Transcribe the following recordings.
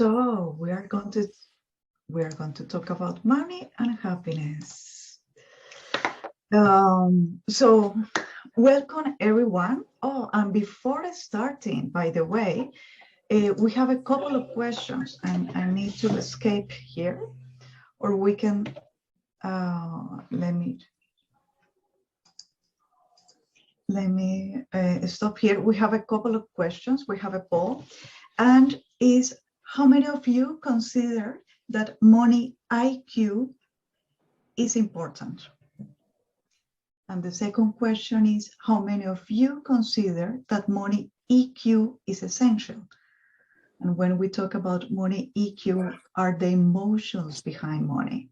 So we are going to talk about money and happiness. So welcome everyone. Oh, and before starting, by the way, we have a couple of questions, and I need to escape here, or we can let me stop here. We have a couple of questions. We have a poll, and is how many of you consider that money IQ is important? And the second question is, how many of you consider that money EQ is essential? And when we talk about money EQ, are the emotions behind money?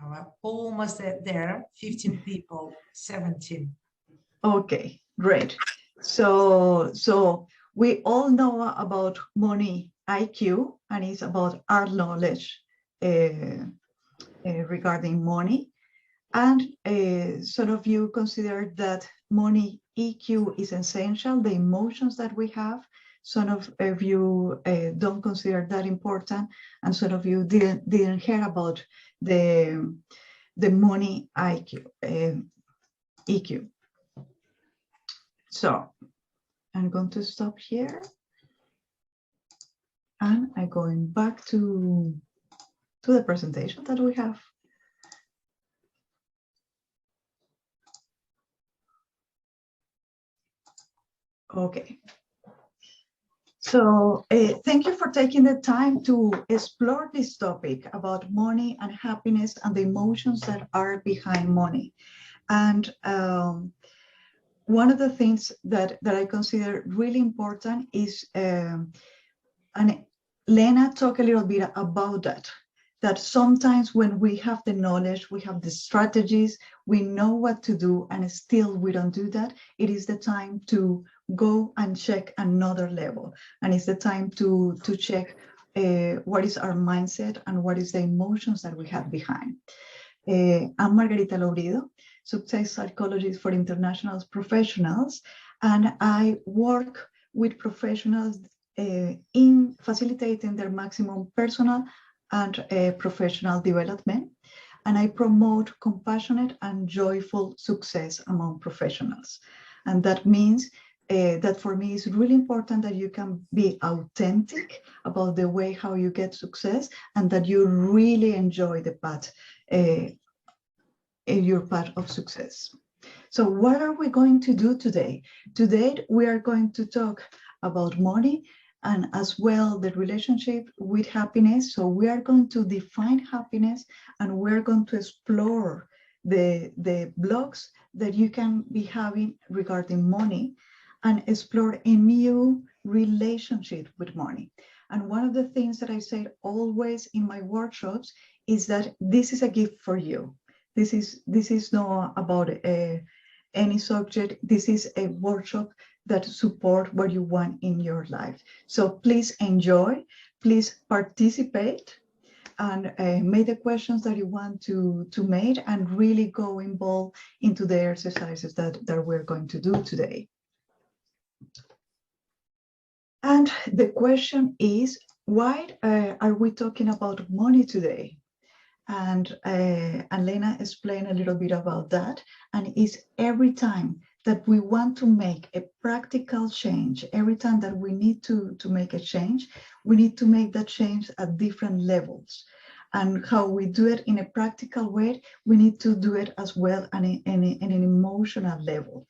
We're almost there, 15 people, 17. Okay, great. So we all know about money IQ, and it's about our knowledge regarding money. And some of you consider that money EQ is essential, the emotions that we have. Some of you don't consider that important, and some of you didn't hear about the money IQ, EQ. So I'm going to stop here, and I'm going back to the presentation that we have. Okay. So thank you for taking the time to explore this topic about money and happiness and the emotions that are behind money. And one of the things that I consider really important is, and Lena talked a little bit about that sometimes when we have the knowledge, we have the strategies, we know what to do, and still we don't do that, it is the time to go and check another level. And it's the time to check what is our mindset and what is the emotions that we have behind. I'm Margarita Lourido, success psychologist for international professionals, and I work with professionals in facilitating their maximum personal and professional development, and I promote compassionate and joyful success among professionals. And that means that for me it's really important that you can be authentic about the way how you get success, and that you really enjoy the path, your path of success. So what are we going to do today? Today we are going to talk about money, and as well the relationship with happiness. So we are going to define happiness, and we're going to explore the blocks that you can be having regarding money, and explore a new relationship with money. And one of the things that I say always in my workshops is that this is a gift for you. This is not about any subject. This is a workshop that support what you want in your life. So please enjoy, please participate, and make the questions that you want to make, and really go involved into the exercises that we're going to do today. And the question is, why are we talking about money today? And Lena explained a little bit about that. And it's every time that we want to make a practical change, every time that we need to make a change, we need to make that change at different levels. And how we do it in a practical way, we need to do it as well on an emotional level.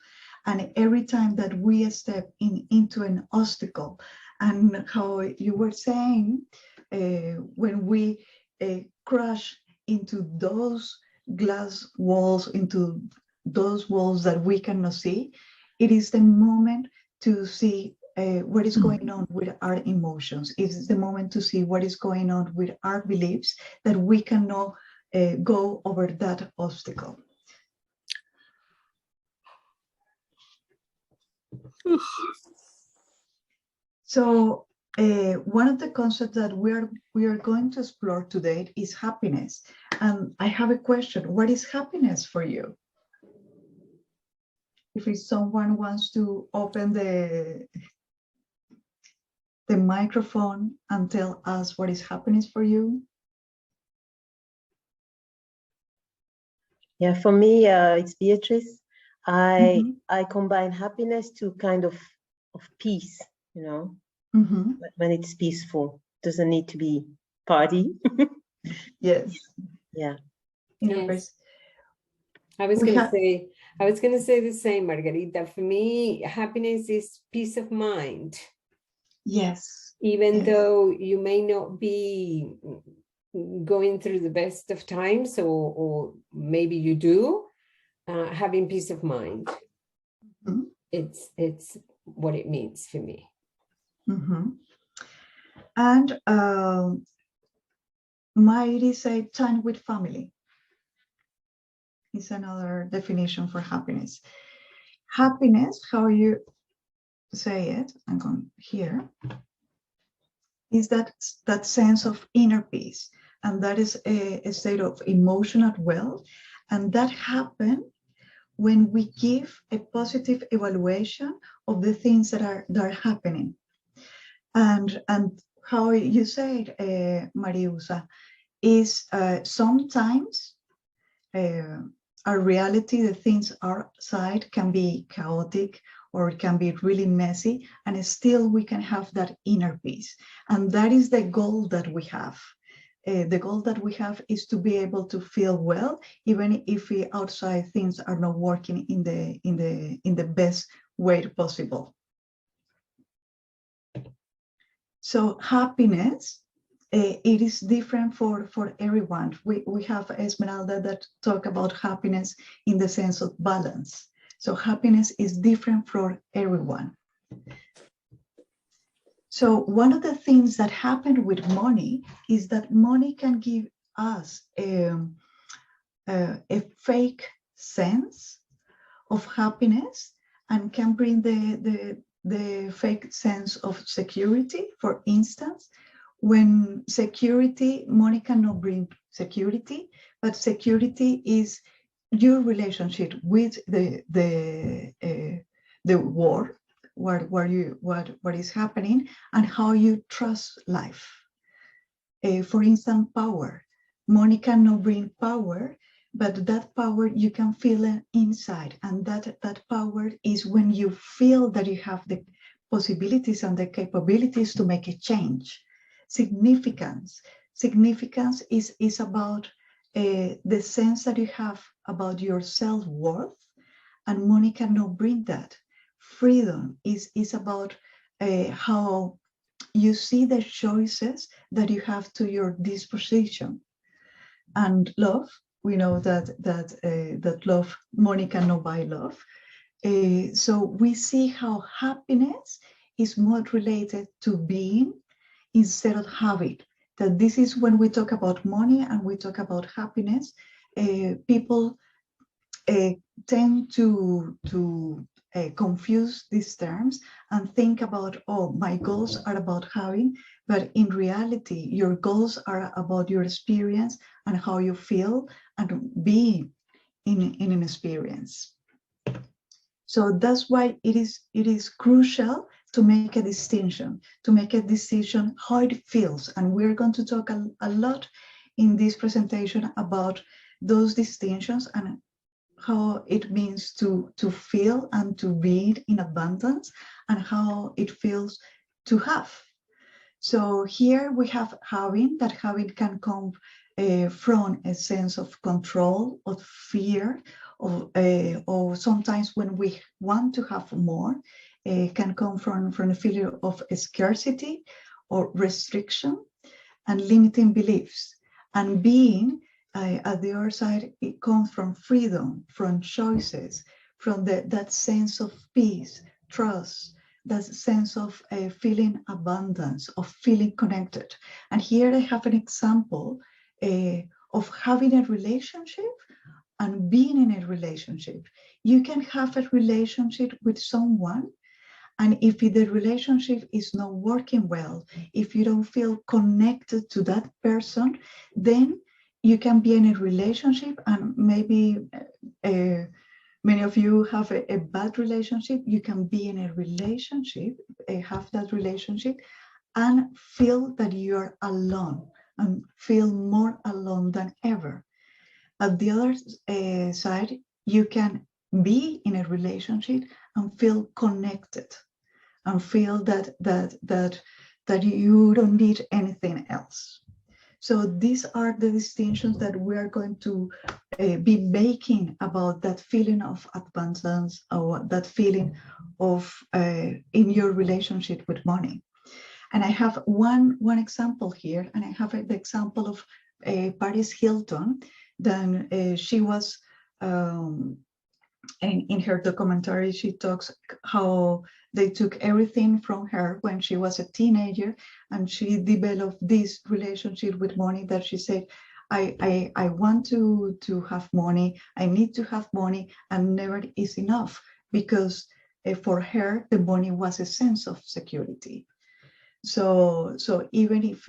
And every time that we step into an obstacle, and how you were saying, when we crash into those glass walls, into those walls that we cannot see, it is the moment to see what is going on with our emotions. It is the moment to see what is going on with our beliefs, that we cannot go over that obstacle. So one of the concepts that we are going to explore today is happiness. And I have a question. What is happiness for you? If someone wants to open the microphone and tell us what is happiness for you. Yeah, for me, it's Beatrice. I combine happiness to kind of peace, you know, when it's peaceful. Doesn't need to be party. Yes. Yeah. Yes. I was going to say the same, Margarita. For me, happiness is peace of mind. Yes. Even though you may not be going through the best of times, or maybe you do, having peace of mind. It's what it means for me. And might is a time with family. Is another definition for happiness. Happiness, how you say it, I'm going here, is that sense of inner peace. And that is a state of emotional wealth. And that happens when we give a positive evaluation of the things that are happening. And how you say it, Mariusa, is sometimes our reality, the things outside can be chaotic or it can be really messy, and still we can have that inner peace. And that is the goal that we have. The goal that we have is to be able to feel well, even if outside things are not working in the best way possible. So happiness, it is different for everyone. We have Esmeralda that talk about happiness in the sense of balance. So happiness is different for everyone. So one of the things that happen with money is that money can give us a fake sense of happiness and can bring the fake sense of security. For instance, when money cannot bring security, but security is your relationship with the world, what is happening, and how you trust life. For instance, power. Money cannot bring power, but that power you can feel it inside, and that power is when you feel that you have the possibilities and the capabilities to make a change. Significance is about the sense that you have about your self-worth, and money cannot bring that. Freedom is about how you see the choices that you have to your disposition. And love, we know that love, money cannot buy love. So we see how happiness is more related to being instead of having. That this is when we talk about money and we talk about happiness, people tend to confuse these terms and think about, oh, my goals are about having, but in reality, your goals are about your experience and how you feel and being in an experience. So that's why it is crucial to make a distinction, how it feels. And we're going to talk a lot in this presentation about those distinctions and how it means to feel and to be in abundance, and how it feels to have. So here we have having can come from a sense of control, of fear, or sometimes when we want to have more, can come from a feeling of scarcity or restriction and limiting beliefs. And being, at the other side, it comes from freedom, from choices, from that sense of peace, trust, that sense of feeling abundance, of feeling connected. And here I have an example of having a relationship and being in a relationship. You can have a relationship with someone And if the relationship is not working well, if you don't feel connected to that person, then you can be in a relationship, and maybe many of you have a bad relationship. You can be in a relationship, have that relationship, and feel that you're alone and feel more alone than ever. At the other side, you can be in a relationship and feel connected and feel that you don't need anything else. So these are the distinctions that we are going to be making about that feeling of abundance, or that feeling of in your relationship with money. And I have one example here, and I have the example of Paris Hilton. Then she was, in her documentary, she talks how they took everything from her when she was a teenager, and she developed this relationship with money that she said, I want to have money, I need to have money, and never is enough, because for her, the money was a sense of security. So even if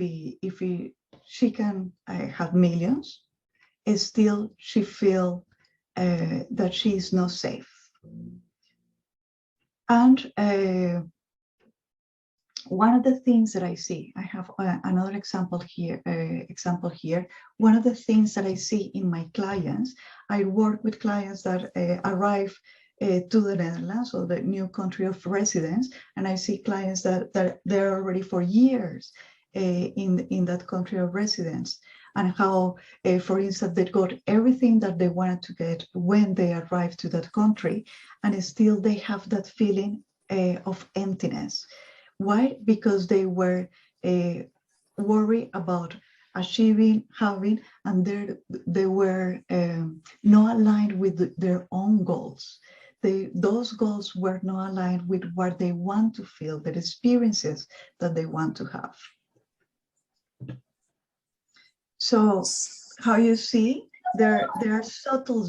she can have millions, still she feel that she is not safe. And one of the things that I see, I have another example here. One of the things that I see in my clients, I work with clients that arrive to the Netherlands, or the new country of residence, and I see clients that they're already for years in that country of residence, and how, for instance, they got everything that they wanted to get when they arrived to that country, and still they have that feeling of emptiness. Why? Because they were worried about achieving, having, and they were not aligned with their own goals. Those goals were not aligned with what they want to feel, the experiences that they want to have. So how you see, there are subtle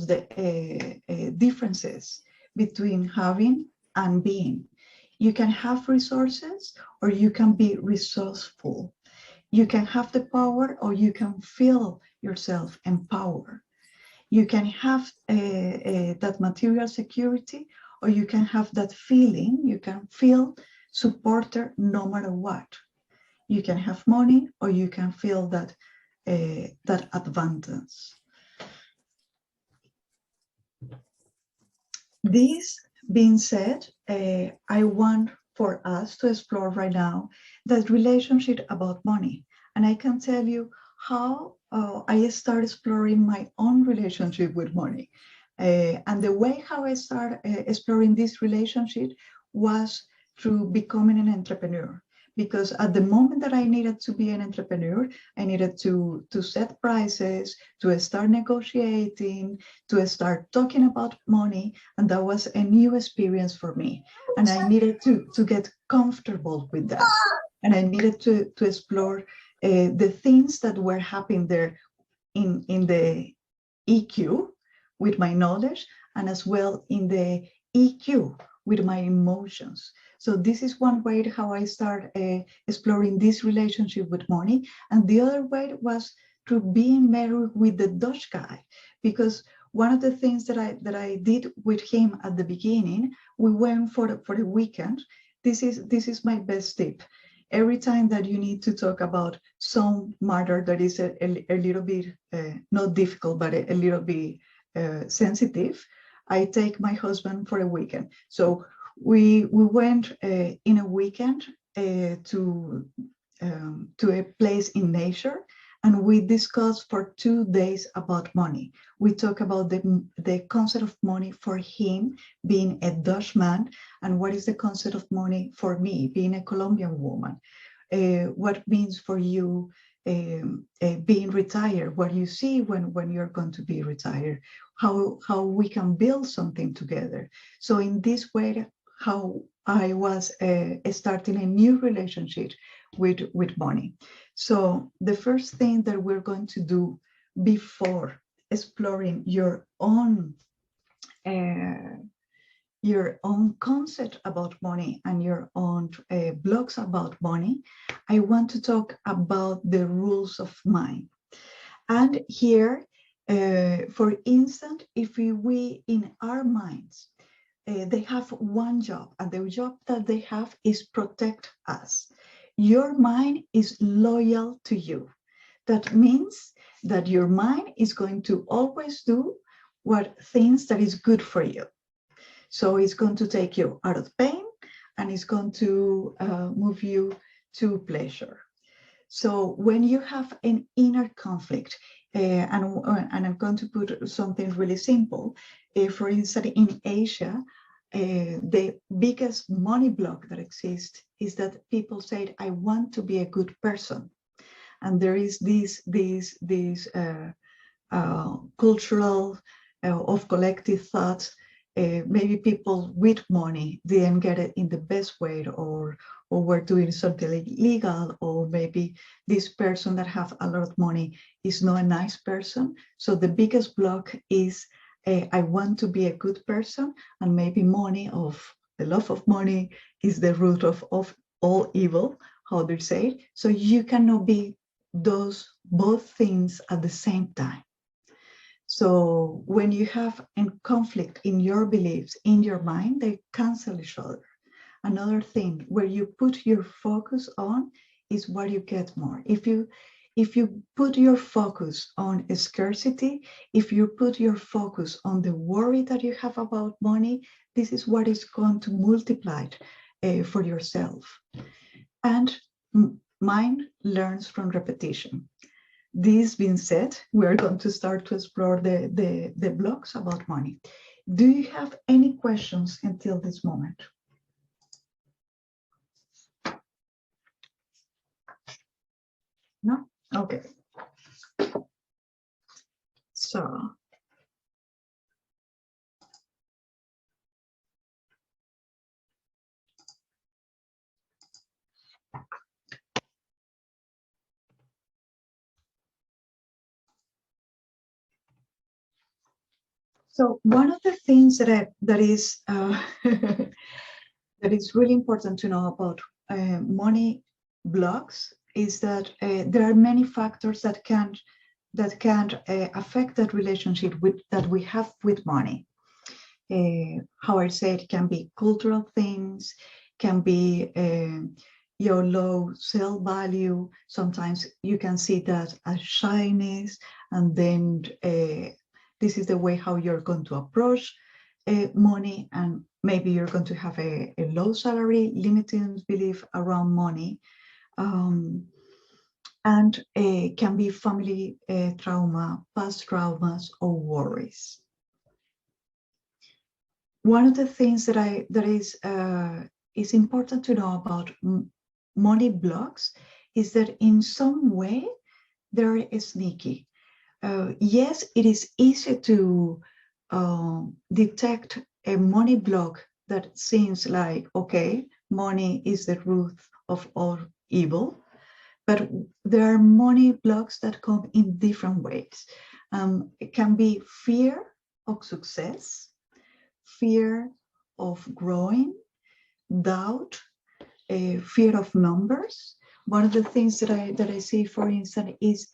differences between having and being. You can have resources, or you can be resourceful. You can have the power, or you can feel yourself empowered. You can have that material security, or you can have that feeling, you can feel supported no matter what. You can have money, or you can feel that abundance. This being said, I want for us to explore right now that relationship about money. And I can tell you how I started exploring my own relationship with money. And the way how I started exploring this relationship was through becoming an entrepreneur. Because at the moment that I needed to be an entrepreneur, I needed to set prices, to start negotiating, to start talking about money. And that was a new experience for me. And I needed to get comfortable with that. And I needed to explore the things that were happening there in the EQ with my knowledge, and as well in the EQ with my emotions. So this is one way how I start exploring this relationship with money. And the other way was through being married with the Dutch guy, because one of the things that I did with him at the beginning, we went for the weekend. This is my best tip. Every time that you need to talk about some matter that is a little bit not difficult, but a little bit sensitive, I take my husband for a weekend. So we went in a weekend to a place in nature, and we discussed for 2 days about money. We talk about the concept of money for him, being a Dutch man, and what is the concept of money for me, being a Colombian woman. What means for you being retired, what you see when you're going to be retired, how we can build something together. So in this way, how I was starting a new relationship with money. So the first thing that we're going to do before exploring your own your own concept about money and your own blogs about money, I want to talk about the rules of mind. And here, for instance, if we in our minds, they have one job, and the job that they have is protect us. Your mind is loyal to you. That means that your mind is going to always do what things that is good for you. So it's going to take you out of pain, and it's going to move you to pleasure. So when you have an inner conflict, and I'm going to put something really simple. For instance, in Asia, the biggest money block that exists is that people say, I want to be a good person. And there is this cultural of collective thoughts. Maybe people with money didn't get it in the best way, or were doing something illegal, or maybe this person that have a lot of money is not a nice person. So the biggest block is I want to be a good person, and maybe money, of the love of money, is the root of all evil, how they say it. So you cannot be those both things at the same time. So when you have a conflict in your beliefs, in your mind, they cancel each other. Another thing, where you put your focus on is what you get more. If you put your focus on scarcity, if you put your focus on the worry that you have about money, this is what is going to multiply for yourself. And mind learns from repetition. This being said, we are going to start to explore the blogs about money. Do you have any questions until this moment? No? Okay. So, one of the things that is that is really important to know about money blogs is that there are many factors that can affect that relationship that we have with money. How I say it, can be cultural things, can be your low self-value. Sometimes you can see that as shyness, and then this is the way how you're going to approach money, and maybe you're going to have a low salary, limiting belief around money, and can be family trauma, past traumas, or worries. One of the things that is important to know about money blogs is that in some way they're sneaky. Yes, it is easy to detect a money blog that seems like, okay, money is the root of all evil, but there are money blogs that come in different ways. It can be fear of success, fear of growing, doubt, fear of numbers. One of the things that I see, for instance, is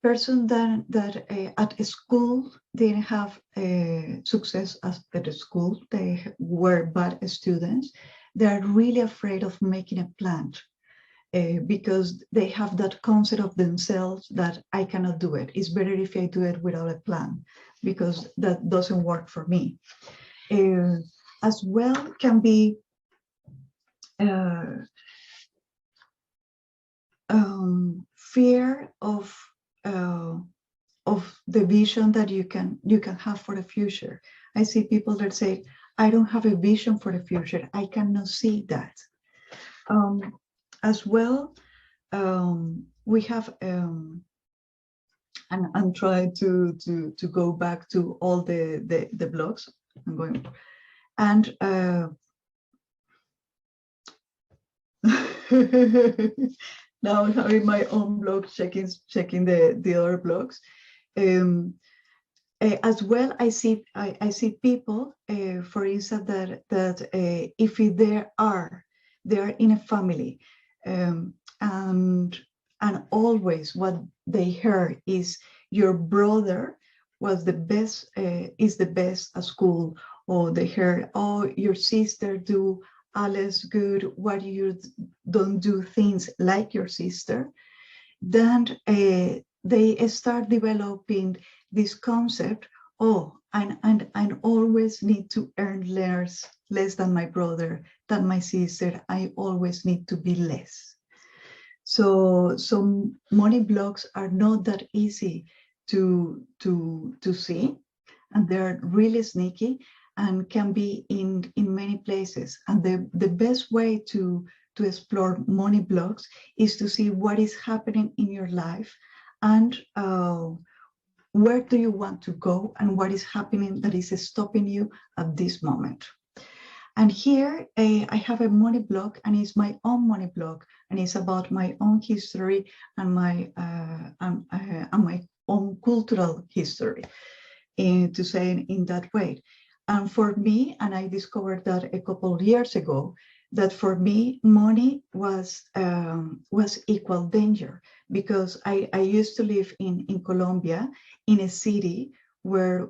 person that at school didn't have success at the school. They were bad students. They are really afraid of making a plan because they have that concept of themselves that I cannot do it. It's better if I do it without a plan, because that doesn't work for me. As well can be fear of the vision that you can have for the future. I see people that say, I don't have a vision for the future. I cannot see that. As well, we have, and I'm trying to go back to all the blogs. I'm going, and now I'm having my own blog, checking the other blogs. As well, I see people, for instance, that if they are in a family, and always what they hear is your brother was the best, is the best at school, or they hear, oh, your sister do alles good, why you don't do things like your sister, then they start developing this concept, oh, and always need to earn less than my brother, than my sister, I always need to be less. So money blocks are not that easy to see, and they're really sneaky and can be in many places. And the best way to explore money blocks is to see what is happening in your life, and where do you want to go, and what is happening that is stopping you at this moment. And here I have a money block, and it's my own money block, and it's about my own history and my own cultural history, to say in that way. And for me, and I discovered that a couple of years ago, that for me, money was equal danger, because I used to live in Colombia, in a city where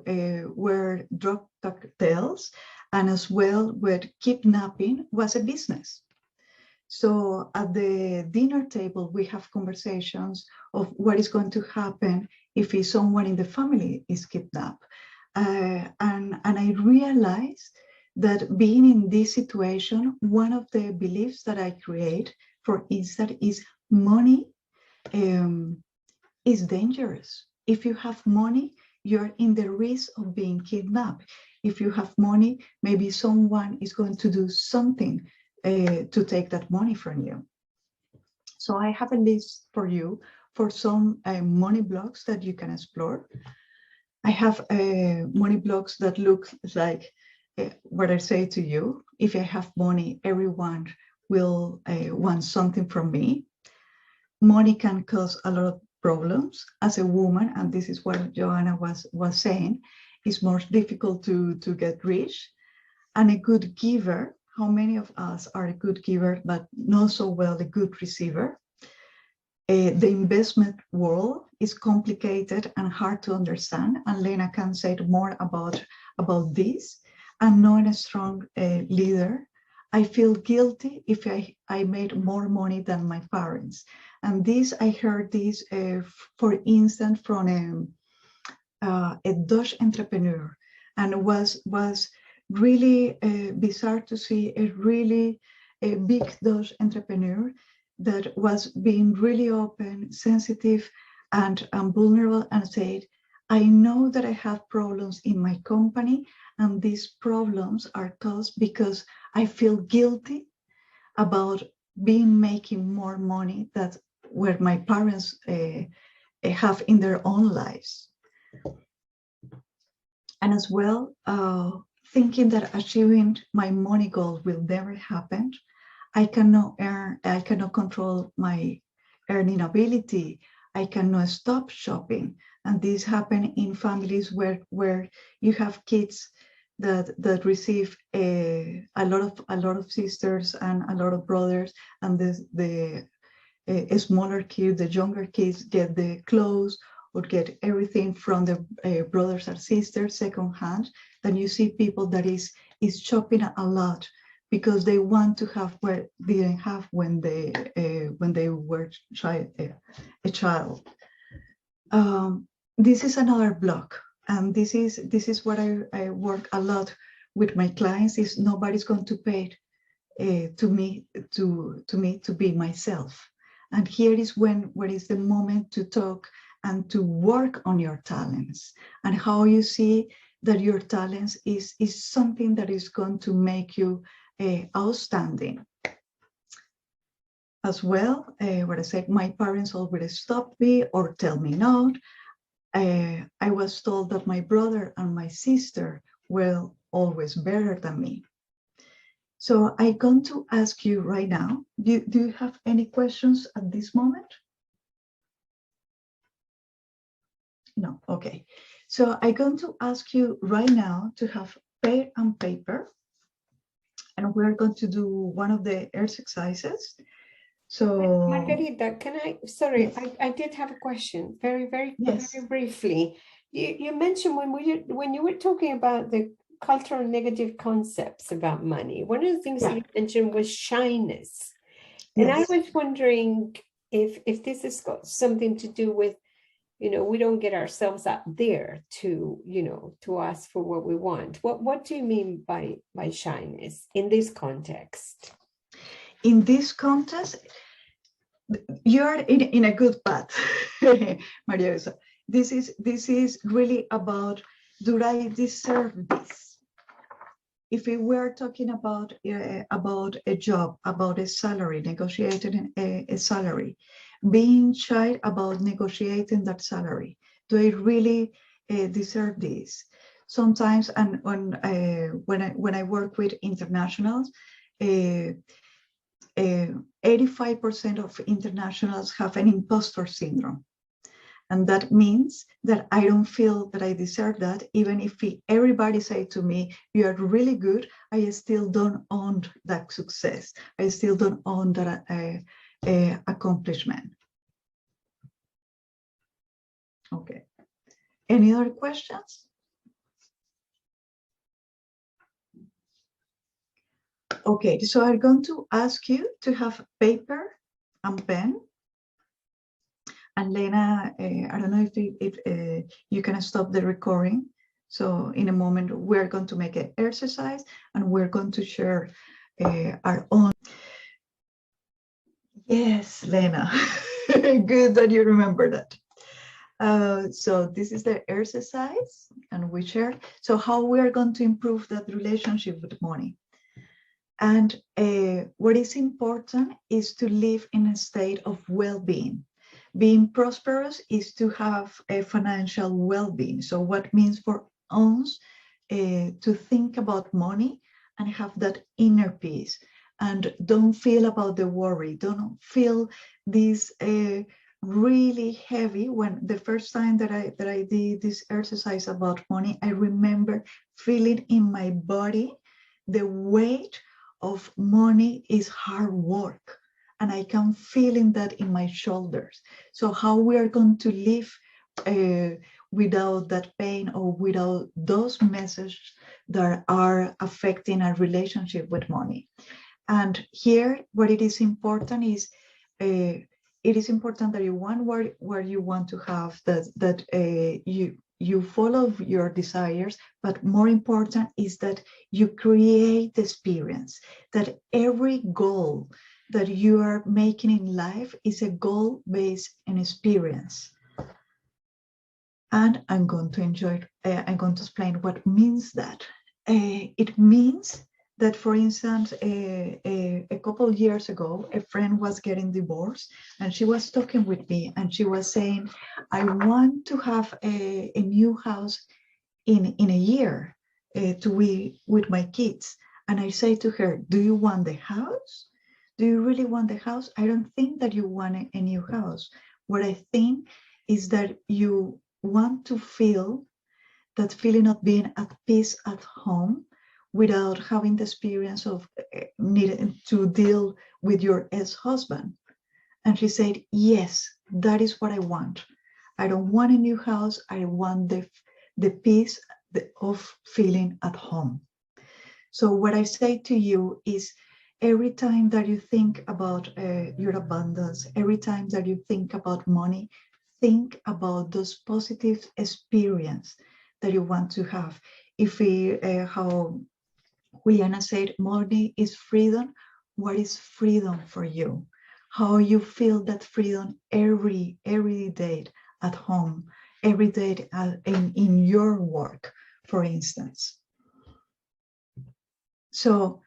drug cartels and as well where kidnapping was a business. So at the dinner table, we have conversations of what is going to happen if someone in the family is kidnapped. And I realized that being in this situation, one of the beliefs that I create, for instance, is money is dangerous. If you have money, you're in the risk of being kidnapped. If you have money, maybe someone is going to do something to take that money from you. So I have a list for you for some money blocks that you can explore. I have money blocks that look like what I say to you. If I have money, everyone will want something from me. Money can cause a lot of problems as a woman, and this is what Joanna was saying. It's more difficult to get rich. And a good giver, how many of us are a good giver, but not so well a good receiver? The investment world is complicated and hard to understand, and Lena can say more about this. I'm not a strong leader. I feel guilty if I made more money than my parents. And this, I heard this, for instance, from a Dutch entrepreneur, and it was really bizarre to see a really big Dutch entrepreneur that was being really open, sensitive, and vulnerable, and said, I know that I have problems in my company, and these problems are caused because I feel guilty about making more money than where my parents have in their own lives. And as well, thinking that achieving my money goal will never happen. I cannot control my earning ability. I cannot stop shopping. And this happens in families where you have kids that receive a lot of sisters and a lot of brothers, and the smaller kids, the younger kids, get the clothes or get everything from the brothers and sisters secondhand. Then you see people that is shopping a lot because they want to have what they didn't have when they were a child. This is another block, and this is what I work a lot with my clients. Is nobody's going to pay to me to be myself. And here is when is the moment to talk and to work on your talents, and how you see that your talents is something that is going to make you outstanding. As well, what I said, my parents always stopped me or tell me no. I was told that my brother and my sister were always better than me. So I'm going to ask you right now, do you have any questions at this moment? No, okay. So I'm going to ask you right now to have pen and paper, and we're going to do one of the exercises. So Margarita, sorry, yes. I did have a question, very Yes. briefly. You mentioned when you were talking about the cultural negative concepts about money, one of the things that you mentioned was shyness. And I was wondering if this has got something to do with, we don't get ourselves out there to, to ask for what we want. What do you mean by shyness in this context? In this context, you're in a good path, Maria Rosa. This is really about, do I deserve this? If we were talking about a job, about a salary, negotiating a salary, being shy about negotiating that salary, do I really deserve this? Sometimes, and when I work with internationals, 85% of internationals have an impostor syndrome. And that means that I don't feel that I deserve that. Even if everybody say to me, you are really good, I still don't own that success. I still don't own that accomplishment. Okay. Any other questions? Okay, so I'm going to ask you to have paper and pen. And Lena, I don't know if you can stop the recording. So in a moment, we're going to make an exercise and we're going to share our own. Yes, Lena, good that you remember that. So this is the exercise and we share. So how we are going to improve that relationship with money. And what is important is to live in a state of well-being. Being prosperous is to have a financial well-being. So what means for us to think about money and have that inner peace, and don't feel about the worry, don't feel this really heavy. When the first time that I did this exercise about money, I remember feeling in my body the weight of money is hard work. And I can feeling that in my shoulders. So how we are going to live without that pain or without those messages that are affecting our relationship with money. And here, what it is important is, it is important that you want where you want to have that you follow your desires, but more important is that you create the experience, that every goal that you are making in life is a goal based on experience. And I'm going to explain what means that. It means that, for instance, a couple of years ago, a friend was getting divorced and she was talking with me and she was saying, I want to have a new house in a year to be with my kids. And I say to her, do you want the house? Do you really want the house? I don't think that you want a new house. What I think is that you want to feel that feeling of being at peace at home without having the experience of needing to deal with your ex-husband. And she said, yes, that is what I want. I don't want a new house. I want the peace of feeling at home. So what I say to you is, every time that you think about your abundance, every time that you think about money, think about those positive experiences that you want to have. If how Juliana said, money is freedom. What is freedom for you? How you feel that freedom every day at home, every day in your work, for instance. So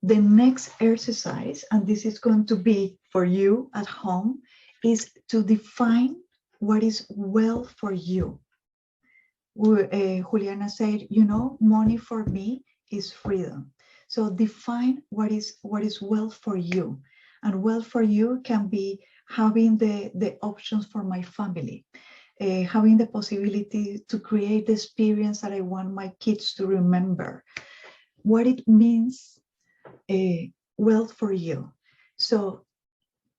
the next exercise, and this is going to be for you at home, is to define what is wealth for you. Juliana said, money for me is freedom. So define what is wealth for you. And wealth for you can be having the options for my family, having the possibility to create the experience that I want my kids to remember, what it means wealth for you. So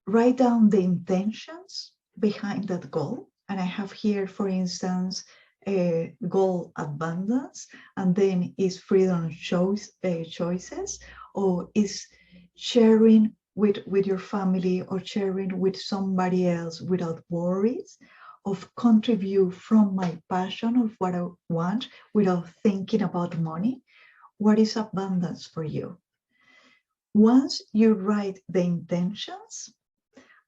write down the intentions behind that goal. And I have here, for instance, goal abundance, and then is freedom choices, or is sharing with your family or sharing with somebody else without worries, of contribute from my passion of what I want without thinking about money. What is abundance for you? Once you write the intentions,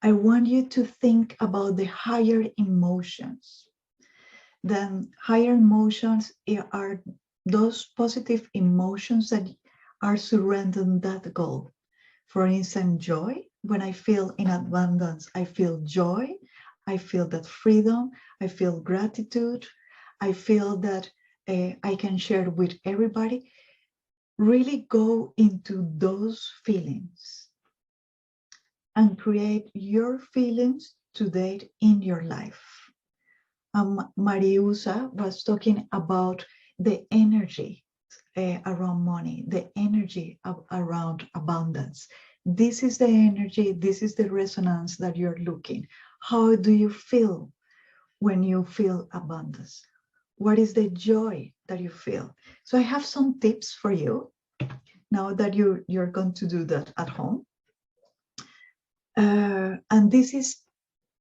I want you to think about the higher emotions. Then higher emotions are those positive emotions that are surrounding that goal. For instance, joy. When I feel in abundance, I feel joy. I feel that freedom. I feel gratitude. I feel that I can share with everybody. Really go into those feelings and create your feelings to date in your life. Mariusa was talking about the energy around money, the energy around abundance. This is the energy, this is the resonance that you're looking. How do you feel when you feel abundance? What is the joy that you feel? So I have some tips for you now that you're going to do that at home. And this is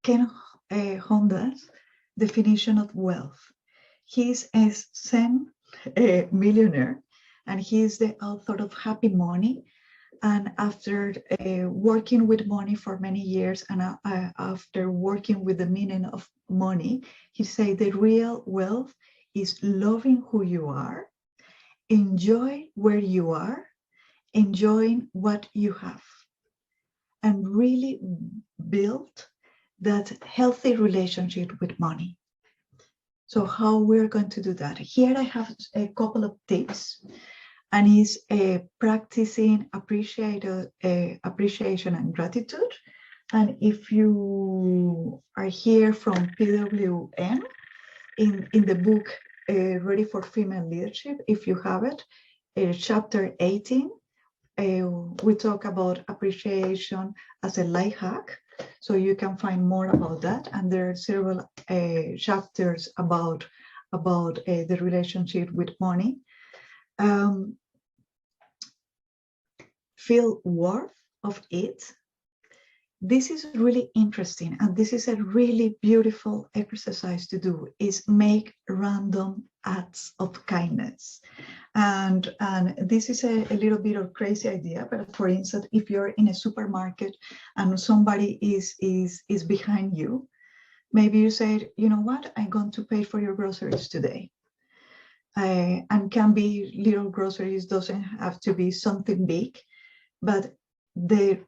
Ken Honda's definition of wealth. He's a Zen millionaire, and he is the author of Happy Money. And after working with money for many years, and after working with the meaning of money, he said the real wealth is loving who you are, enjoy where you are, enjoying what you have, and really build that healthy relationship with money. So how we're going to do that? Here I have a couple of tips, and is practicing appreciation and gratitude. And if you are here from PWM, in the book Ready for Female Leadership, if you have it, chapter 18, we talk about appreciation as a life hack. So you can find more about that. And there are several chapters about the relationship with money. Feel worth of it. This is really interesting, and this is a really beautiful exercise to do, is make random acts of kindness. And this is a little bit of crazy idea, but for instance, if you're in a supermarket and somebody is behind you, maybe you say, you know what, I'm going to pay for your groceries today. And can be little groceries, doesn't have to be something big, but the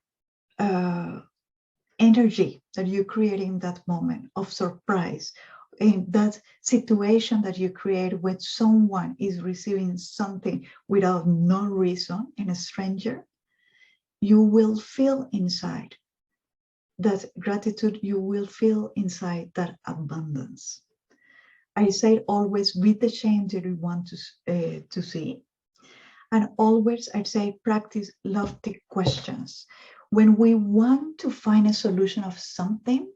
energy that you create in that moment of surprise, in that situation that you create when someone is receiving something without no reason, in a stranger, you will feel inside that gratitude, you will feel inside that abundance. I say always with the change that we want to see. And always I say practice lofty questions. When we want to find a solution of something,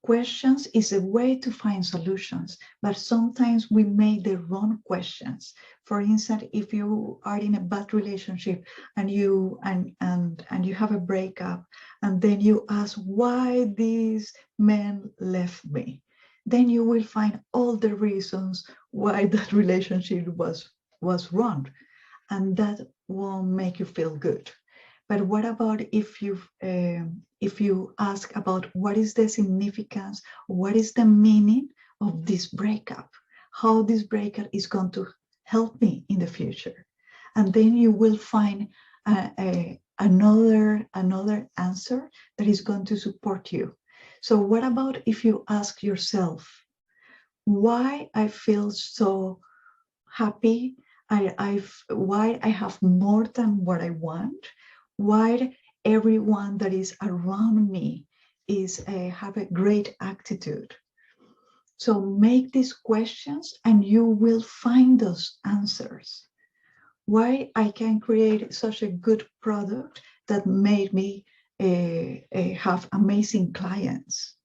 questions is a way to find solutions, but sometimes we make the wrong questions. For instance, if you are in a bad relationship and you have a breakup, and then you ask why this man left me, then you will find all the reasons why that relationship was wrong, and that won't make you feel good. But what about if you ask about what is the significance, what is the meaning of this breakup, how this breakup is going to help me in the future, and then you will find another answer that is going to support you. So what about if you ask yourself, why I feel so happy, why I have more than what I want, why everyone that is around me is have a great attitude. So make these questions and you will find those answers. Why I can create such a good product that made me have amazing clients.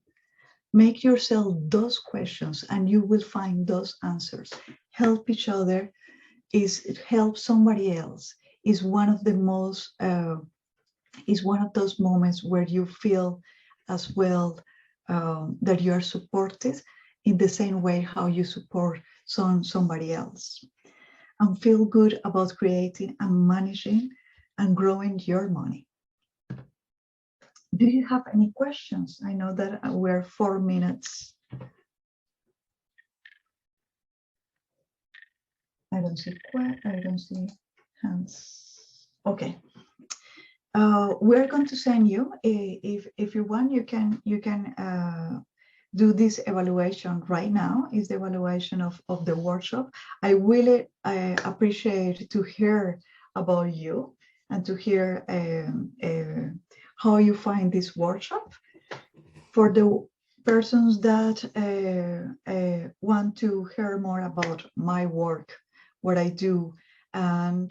Make yourself those questions and you will find those answers. Help each other help somebody else is one of the most is one of those moments where you feel as well that you are supported in the same way how you support somebody else, and feel good about creating and managing and growing your money. Do you have any questions? I know that we're 4 minutes. I don't see hands. Okay. We're going to send you, if you want, you can do this evaluation right now. Is the evaluation of the workshop. I really appreciate to hear about you and to hear how you find this workshop. For the persons that want to hear more about my work, what I do, and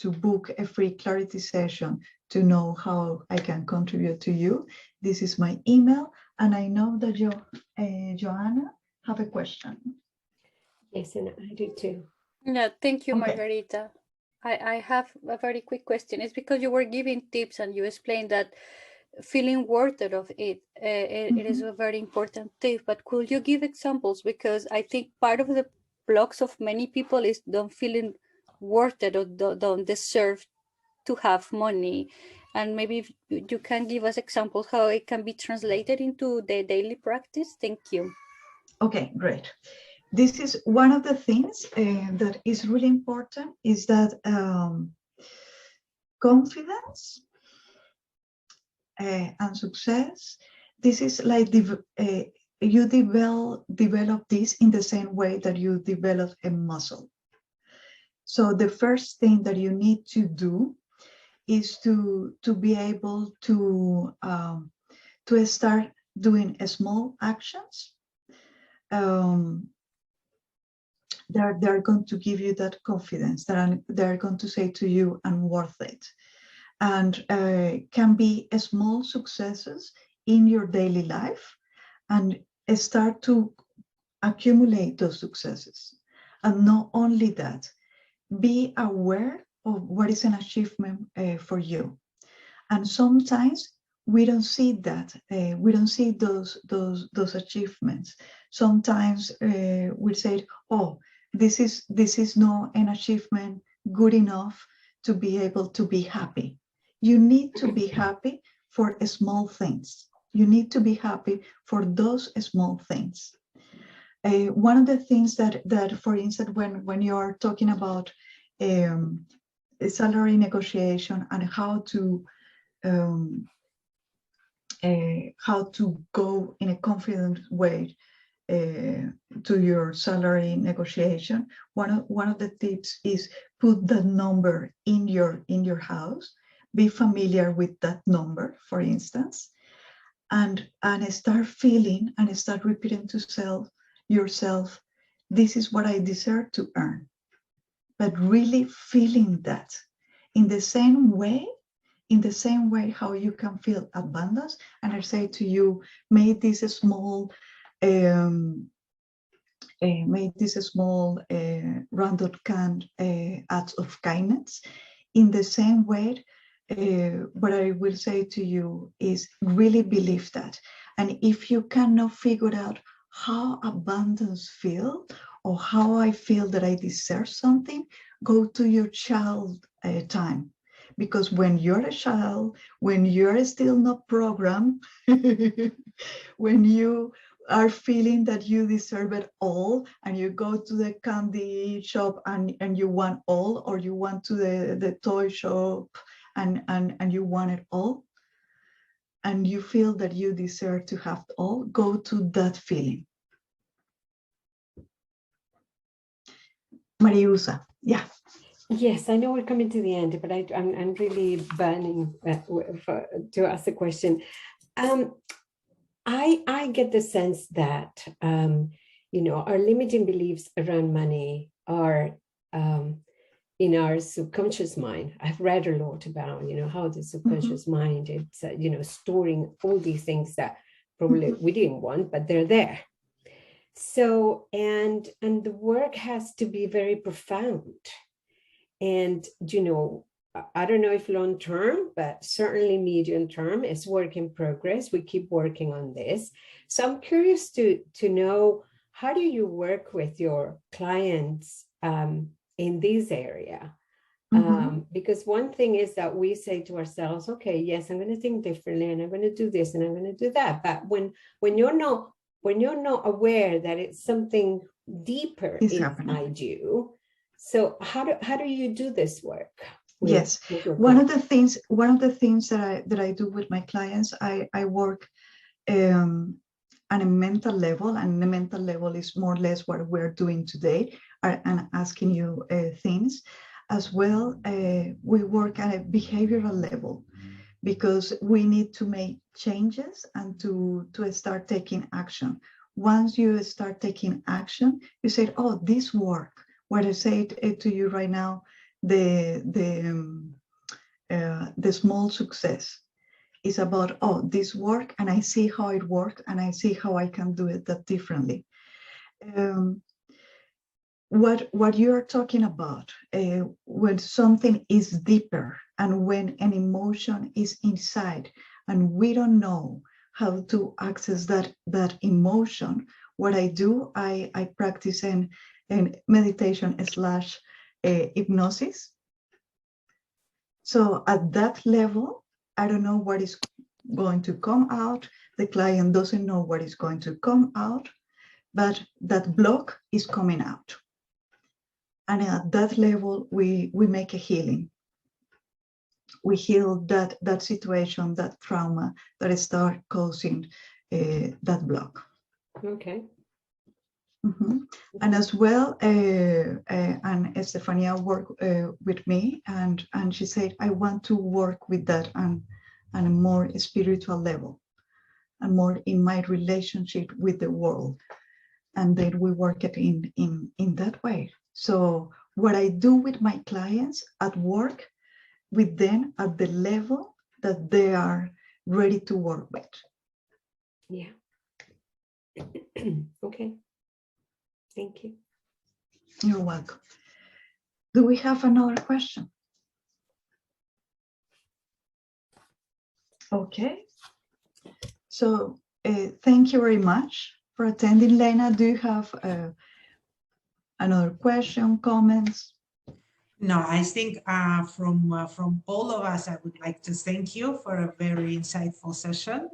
to book a free clarity session to know how I can contribute to you, this is my email. And I know that Joanna have a question. Yes, and I do too. Yeah, thank you, Okay. Margarita. I have a very quick question. It's because you were giving tips and you explained that feeling worthy of it, it is a very important tip, but could you give examples? Because I think part of the blocks of many people is don't feeling worthy or don't deserve to have money. And maybe if you can give us examples how it can be translated into the daily practice. Thank you. Okay, great. This is one of the things that is really important, is that confidence and success, this is like you develop this in the same way that you develop a muscle. So the first thing that you need to do is to be able to start doing small actions. They're going to give you that confidence, that they're going to say to you, I'm worth it. And can be small successes in your daily life, and start to accumulate those successes. And not only that, be aware of what is an achievement for you. And sometimes we don't see that. We don't see those achievements. Sometimes we say, oh, this is not an achievement good enough to be able to be happy. You need to be happy for small things. You need to be happy for those small things. One of the things that for instance, when you are talking about salary negotiation and how to go in a confident way to your salary negotiation, one of the tips is put that number in your house. Be familiar with that number, for instance, and start feeling and start repeating to yourself, this is what I deserve to earn. But really feeling that in the same way how you can feel abundance. And I say to you, make this small random acts of kindness. In the same way, what I will say to you is really believe that. And if you cannot figure out how abundance feels, or how I feel that I deserve something, go to your child time. Because when you're a child, when you're still not programmed, when you are feeling that you deserve it all, and you go to the candy shop and you want all, or you want to the toy shop and you want it all, and you feel that you deserve to have it all, go to that feeling. Mariusa, yeah. Yes, I know we're coming to the end, but I'm really burning to ask the question. I get the sense that our limiting beliefs around money are in our subconscious mind. I've read a lot about, how the subconscious mind, it's, storing all these things that probably we didn't want, but they're there. So, and the work has to be very profound. And, I don't know if long term, but certainly medium term is work in progress. We keep working on this. So I'm curious to know, how do you work with your clients in this area? Because one thing is that we say to ourselves, okay, yes, I'm going to think differently and I'm going to do this and I'm going to do that. But when you're not aware that it's something deeper inside you, so how do you do this work? Yes, one of the things that I do with my clients, I work on a mental level, and the mental level is more or less what we're doing today, and asking you things. As well, we work at a behavioral level, because we need to make changes and to start taking action. Once you start taking action, you say, oh, this work. What I say to you right now, the small success is about, oh, this work, and I see how it worked, and I see how I can do it that differently. What you are talking about, when something is deeper and when an emotion is inside and we don't know how to access that emotion, what I do, I practice in meditation / hypnosis. So at that level, I don't know what is going to come out. The client doesn't know what is going to come out, but that block is coming out. And at that level, we make a healing. We heal that situation, that trauma that start causing that block. Okay. And as well, and Estefania worked with me, and she said, I want to work with that on a more spiritual level, and more in my relationship with the world. And then we work it in that way. So what I do with my clients at work, with them at the level that they are ready to work with. Yeah. Okay. Thank you. You're welcome. Do we have another question? Okay. So thank you very much for attending, Lena. Do you have another question, comments? No, I think from all of us, I would like to thank you for a very insightful session.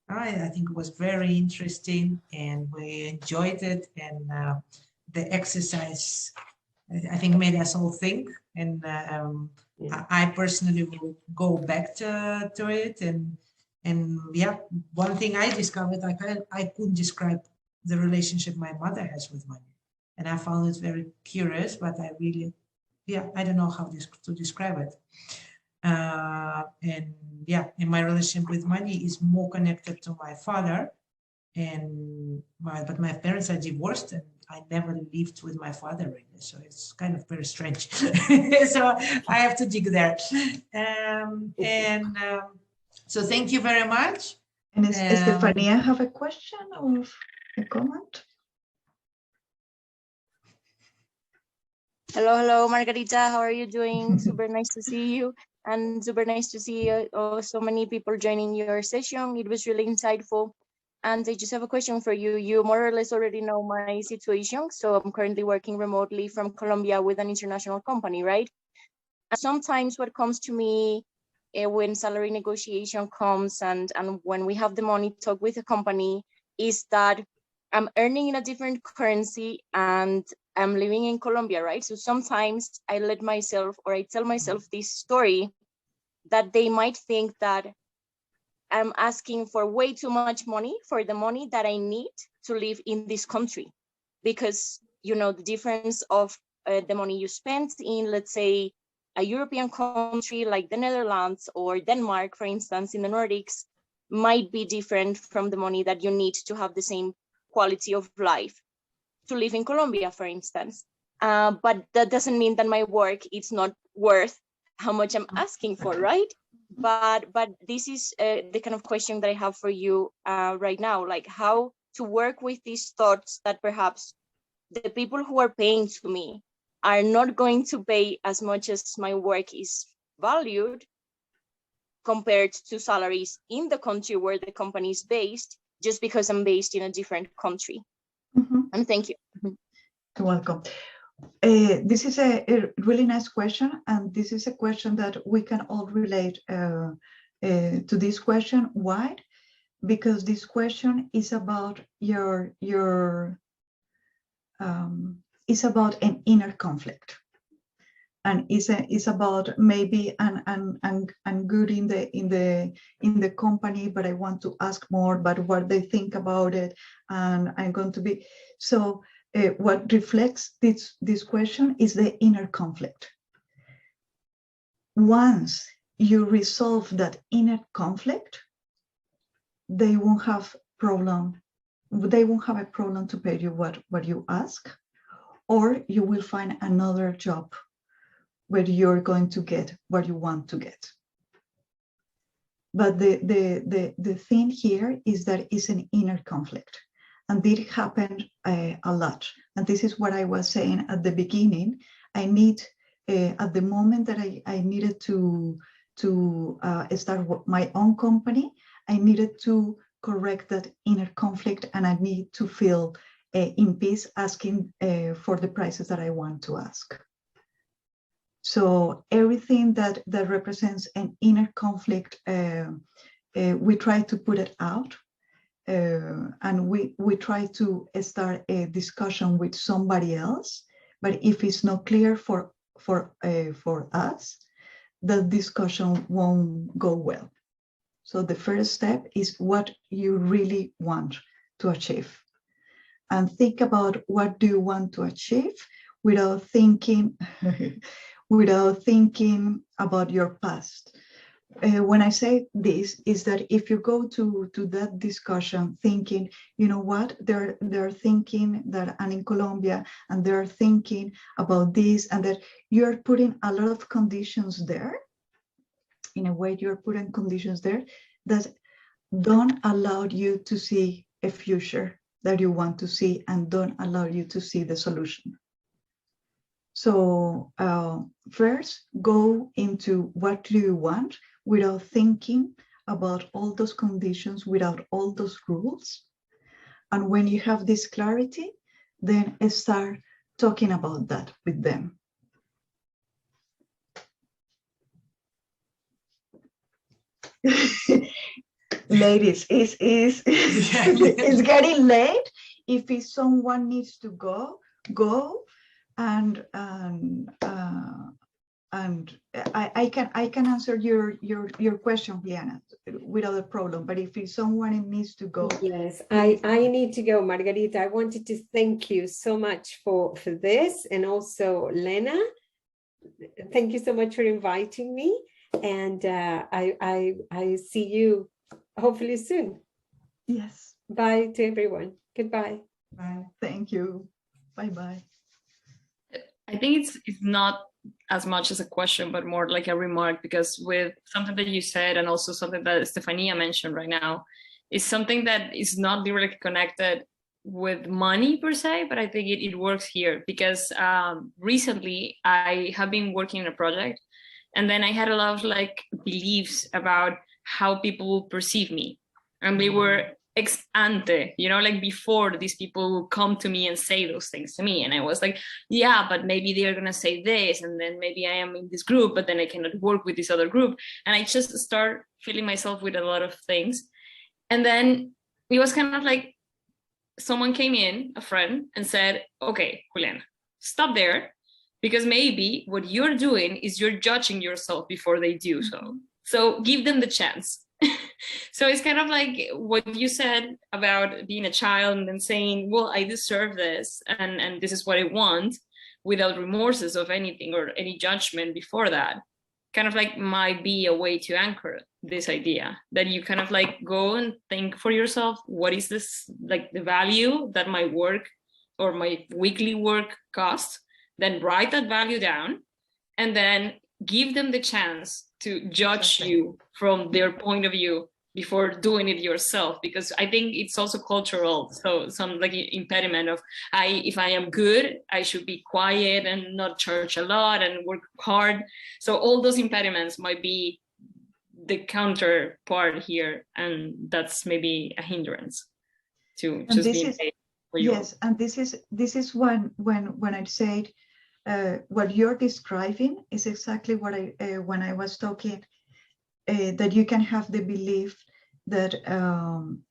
I think it was very interesting and we enjoyed it, and the exercise, I think, made us all think, and I personally will go back to it, and yeah, one thing I discovered, I couldn't describe the relationship my mother has with money, and I found it very curious, but I really, I don't know how to describe it. And yeah, in my relationship with money is more connected to my father, but my parents are divorced, and I never lived with my father really, so it's kind of very strange. So I have to dig there. So thank you very much. And Estefania have a question or a comment? Hello, Margarita. How are you doing? Super nice to see you, and super nice to see so many people joining your session. It was really insightful. And I just have a question for you. You more or less already know my situation. So I'm currently working remotely from Colombia with an international company, right? And sometimes what comes to me when salary negotiation comes and when we have the money talk with a company is that I'm earning in a different currency and I'm living in Colombia, right? So sometimes I tell myself this story that they might think that I'm asking for way too much money for the money that I need to live in this country. Because, the difference of the money you spend in, let's say, a European country like the Netherlands or Denmark, for instance, in the Nordics, might be different from the money that you need to have the same quality of life. to live in Colombia, for instance. But that doesn't mean that my work is not worth how much I'm asking for, right? But this is the kind of question that I have for you right now, like how to work with these thoughts that perhaps the people who are paying to me are not going to pay as much as my work is valued compared to salaries in the country where the company is based, just because I'm based in a different country. And thank you. You're welcome. This is a really nice question, and this is a question that we can all relate to this question. Why? Because this question is about is about an inner conflict, and is about maybe I'm good in the company, but I want to ask more, but what they think about it, and I'm going to be so. What reflects this question is the inner conflict. Once you resolve that inner conflict, they won't have problem. They won't have a problem to pay you what you ask, or you will find another job where you're going to get what you want to get. But the thing here is that it's an inner conflict. And it happened a lot. And this is what I was saying at the beginning. I need, at the moment that I needed to start my own company, I needed to correct that inner conflict, and I need to feel in peace asking for the prices that I want to ask. So everything that represents an inner conflict, we try to put it out. And we try to start a discussion with somebody else, but if it's not clear for us, the discussion won't go well. So the first step is what you really want to achieve, and think about what do you want to achieve without thinking about your past. When I say this, is that if you go to that discussion thinking, you know what, they're thinking that I'm in Colombia, and they're thinking about this, and that you're putting a lot of conditions there. In a way, you're putting conditions there that don't allow you to see a future that you want to see, and don't allow you to see the solution. So first, go into what do you want, without thinking about all those conditions, without all those rules. And when you have this clarity, then start talking about that with them. Ladies, it's getting late. If someone needs to go, and I can answer your question, Liana, without a problem. But if someone needs to go, yes, I need to go, Margarita. I wanted to thank you so much for this, and also Lena. Thank you so much for inviting me, and I see you hopefully soon. Yes. Bye to everyone. Goodbye. Bye. Thank you. Bye bye. I think it's not as much as a question, but more like a remark, because with something that you said, and also something that Stefania mentioned right now, is something that is not directly connected with money per se, but I think it works here, because recently I have been working on a project, and then I had a lot of like beliefs about how people perceive me, and they were ex ante, you know, like before these people will come to me and say those things to me, and I was like, yeah, but maybe they're gonna say this, and then maybe I am in this group, but then I cannot work with this other group, and I just start filling myself with a lot of things. And then it was kind of like someone came in, a friend, and said, okay, Juliana, stop there, because maybe what you're doing is you're judging yourself before they do so. So give them the chance. So it's kind of like what you said about being a child and then saying, well, I deserve this, and this is what I want, without remorses of anything or any judgment before that, kind of like might be a way to anchor this idea that you kind of like go and think for yourself, what is this, like the value that my work or my weekly work cost, then write that value down, and then give them the chance to judge you from their point of view before doing it yourself, because I think it's also cultural. So some like impediment of if I am good, I should be quiet and not charge a lot and work hard. So all those impediments might be the counterpart here, and that's maybe a hindrance to just being paid for you. Yes, and this is when I said what you're describing is exactly what I when I was talking that you can have the belief that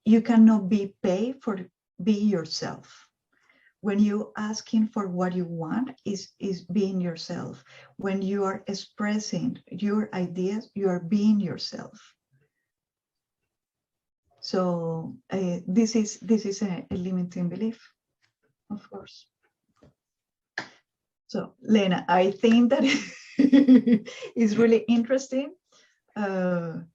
you cannot be paid for be yourself. When you asking for what you want is being yourself. When you are expressing your ideas, you are being yourself. So this is a limiting belief, of course. So Lena, I think that is really interesting. And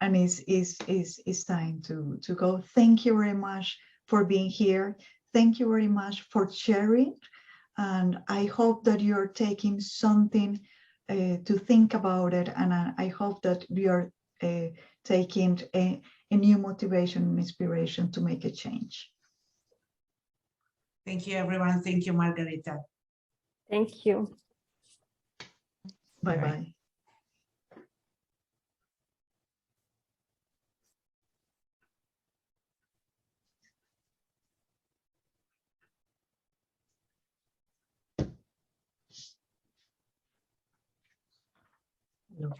it's time to go. Thank you very much for being here. Thank you very much for sharing. And I hope that you're taking something to think about it. And I hope that you're taking a new motivation and inspiration to make a change. Thank you, everyone. Thank you, Margarita. Thank you. Bye-bye. Hello.